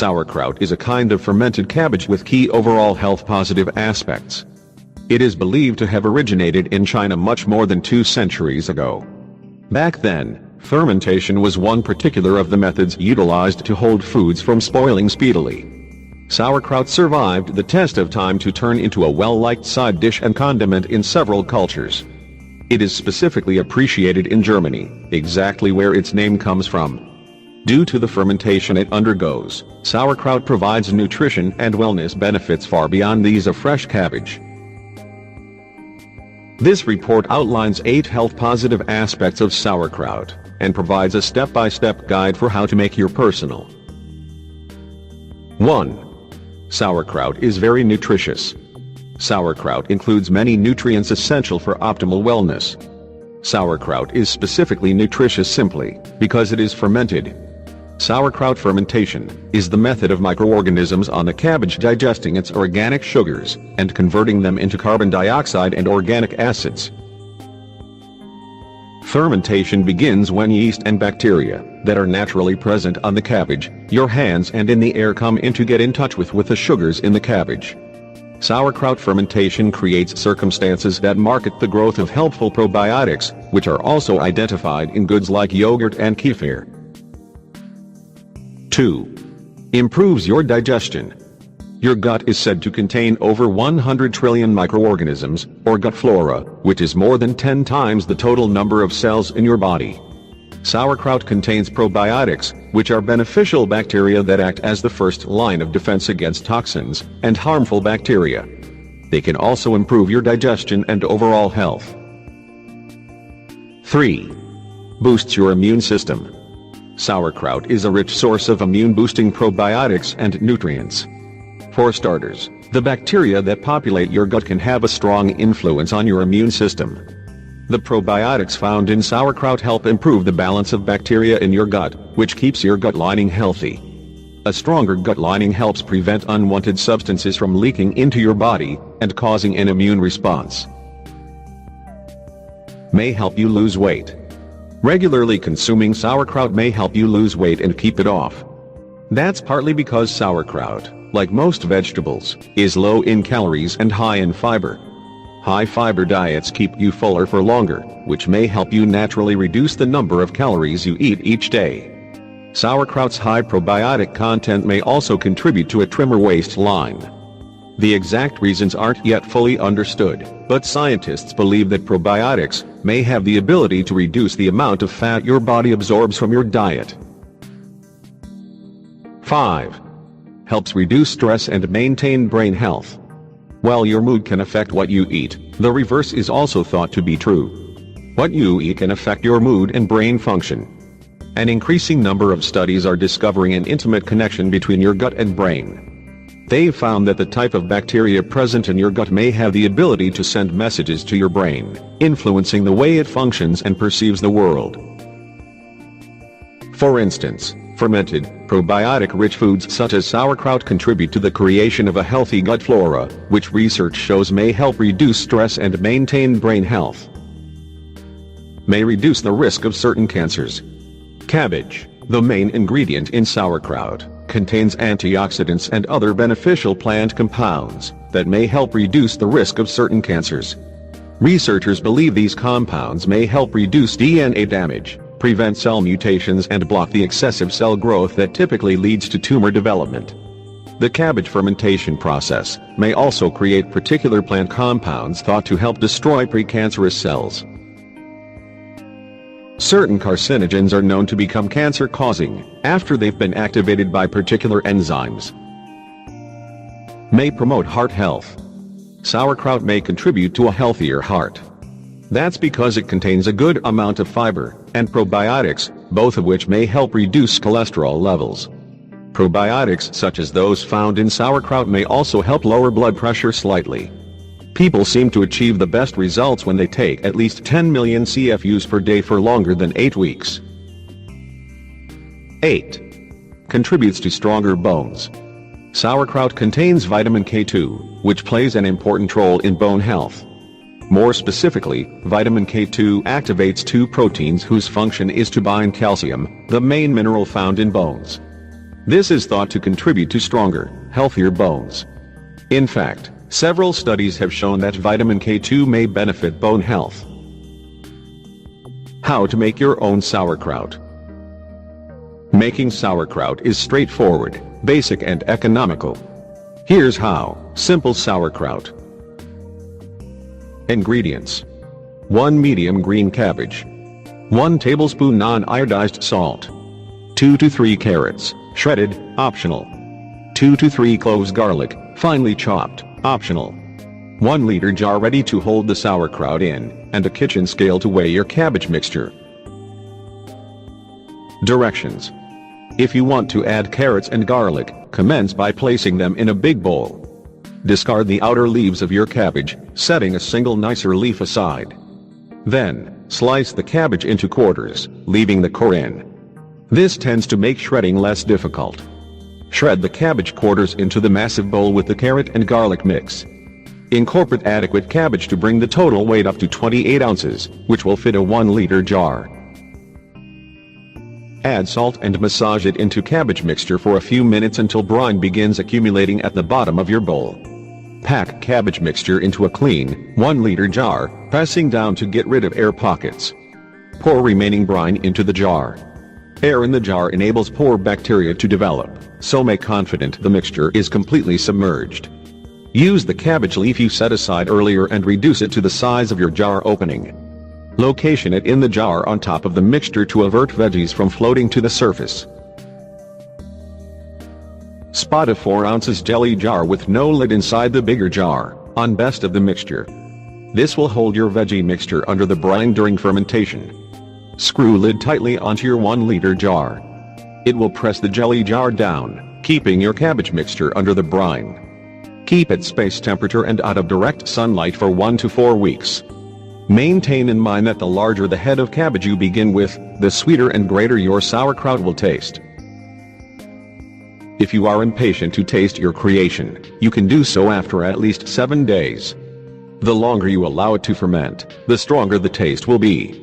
Sauerkraut is a kind of fermented cabbage with key overall health positive aspects. It is believed to have originated in China much more than 2 centuries ago. Back then, fermentation was one particular of the methods utilized to hold foods from spoiling speedily. Sauerkraut survived the test of time to turn into a well-liked side dish and condiment in several cultures. It is specifically appreciated in Germany, exactly where its name comes from. Due to the fermentation it undergoes, sauerkraut provides nutrition and wellness benefits far beyond these of fresh cabbage. This report outlines 8 health-positive aspects of sauerkraut, and provides a step-by-step guide for how to make your personal. 1. Sauerkraut is very nutritious. Sauerkraut includes many nutrients essential for optimal wellness. Sauerkraut is specifically nutritious simply because it is fermented. Sauerkraut fermentation is the method of microorganisms on the cabbage digesting its organic sugars and converting them into carbon dioxide and organic acids. Fermentation begins when yeast and bacteria that are naturally present on the cabbage, your hands and in the air come in to get in touch with the sugars in the cabbage. Sauerkraut fermentation creates circumstances that market the growth of helpful probiotics, which are also identified in goods like yogurt and kefir. 2. Improves your digestion. Your gut is said to contain over 100 trillion microorganisms, or gut flora, which is more than 10 times the total number of cells in your body. Sauerkraut contains probiotics, which are beneficial bacteria that act as the first line of defense against toxins and harmful bacteria. They can also improve your digestion and overall health. 3. Boosts your immune system. Sauerkraut is a rich source of immune-boosting probiotics and nutrients. For starters, the bacteria that populate your gut can have a strong influence on your immune system. The probiotics found in sauerkraut help improve the balance of bacteria in your gut, which keeps your gut lining healthy. A stronger gut lining helps prevent unwanted substances from leaking into your body and causing an immune response. May help you lose weight. Regularly consuming sauerkraut may help you lose weight and keep it off. That's partly because sauerkraut, like most vegetables, is low in calories and high in fiber. High-fiber diets keep you fuller for longer, which may help you naturally reduce the number of calories you eat each day. Sauerkraut's high probiotic content may also contribute to a trimmer waistline. The exact reasons aren't yet fully understood, but scientists believe that probiotics may have the ability to reduce the amount of fat your body absorbs from your diet. 5. Helps reduce stress and maintain brain health. While your mood can affect what you eat, the reverse is also thought to be true. What you eat can affect your mood and brain function. An increasing number of studies are discovering an intimate connection between your gut and brain. They've found that the type of bacteria present in your gut may have the ability to send messages to your brain, influencing the way it functions and perceives the world. For instance, fermented, probiotic-rich foods such as sauerkraut contribute to the creation of a healthy gut flora, which research shows may help reduce stress and maintain brain health. May reduce the risk of certain cancers. Cabbage, the main ingredient in sauerkraut, contains antioxidants and other beneficial plant compounds that may help reduce the risk of certain cancers. Researchers believe these compounds may help reduce DNA damage, prevent cell mutations and block the excessive cell growth that typically leads to tumor development. The cabbage fermentation process may also create particular plant compounds thought to help destroy precancerous cells. Certain carcinogens are known to become cancer-causing after they've been activated by particular enzymes. May promote heart health. Sauerkraut may contribute to a healthier heart. That's because it contains a good amount of fiber and probiotics, both of which may help reduce cholesterol levels. Probiotics such as those found in sauerkraut may also help lower blood pressure slightly. People seem to achieve the best results when they take at least 10 million CFUs per day for longer than 8 weeks. 8. Contributes to stronger bones. Sauerkraut contains vitamin K2, which plays an important role in bone health. More specifically, vitamin K2 activates 2 proteins whose function is to bind calcium, the main mineral found in bones. This is thought to contribute to stronger, healthier bones. In fact, several studies have shown that vitamin K2 may benefit bone health. How to make your own sauerkraut. Making sauerkraut is straightforward, basic and economical. Here's how. Simple sauerkraut. Ingredients: 1 medium green cabbage, 1 tablespoon non-iodized salt, 2 to 3 carrots, shredded, optional, 2 to 3 cloves garlic, finely chopped, optional, 1 liter jar ready to hold the sauerkraut in, and a kitchen scale to weigh your cabbage mixture. Directions: if you want to add carrots and garlic, commence by placing them in a big bowl. Discard the outer leaves of your cabbage, setting a single nicer leaf aside. Then, slice the cabbage into quarters, leaving the core in. This tends to make shredding less difficult. Shred the cabbage quarters into the massive bowl with the carrot and garlic mix. Incorporate adequate cabbage to bring the total weight up to 28 ounces, which will fit a 1-liter jar. Add salt and massage it into cabbage mixture for a few minutes until brine begins accumulating at the bottom of your bowl. Pack cabbage mixture into a clean, 1-liter jar, pressing down to get rid of air pockets. Pour remaining brine into the jar. Air in the jar enables poor bacteria to develop, so make confident the mixture is completely submerged. Use the cabbage leaf you set aside earlier and reduce it to the size of your jar opening. Location it in the jar on top of the mixture to avert veggies from floating to the surface. Spot a 4 ounces jelly jar with no lid inside the bigger jar, on best of the mixture. This will hold your veggie mixture under the brine during fermentation. Screw lid tightly onto your 1-liter jar. It will press the jelly jar down, keeping your cabbage mixture under the brine. Keep at space temperature and out of direct sunlight for 1 to 4 weeks. Maintain in mind that the larger the head of cabbage you begin with, the sweeter and greater your sauerkraut will taste. If you are impatient to taste your creation, you can do so after at least 7 days. The longer you allow it to ferment, the stronger the taste will be.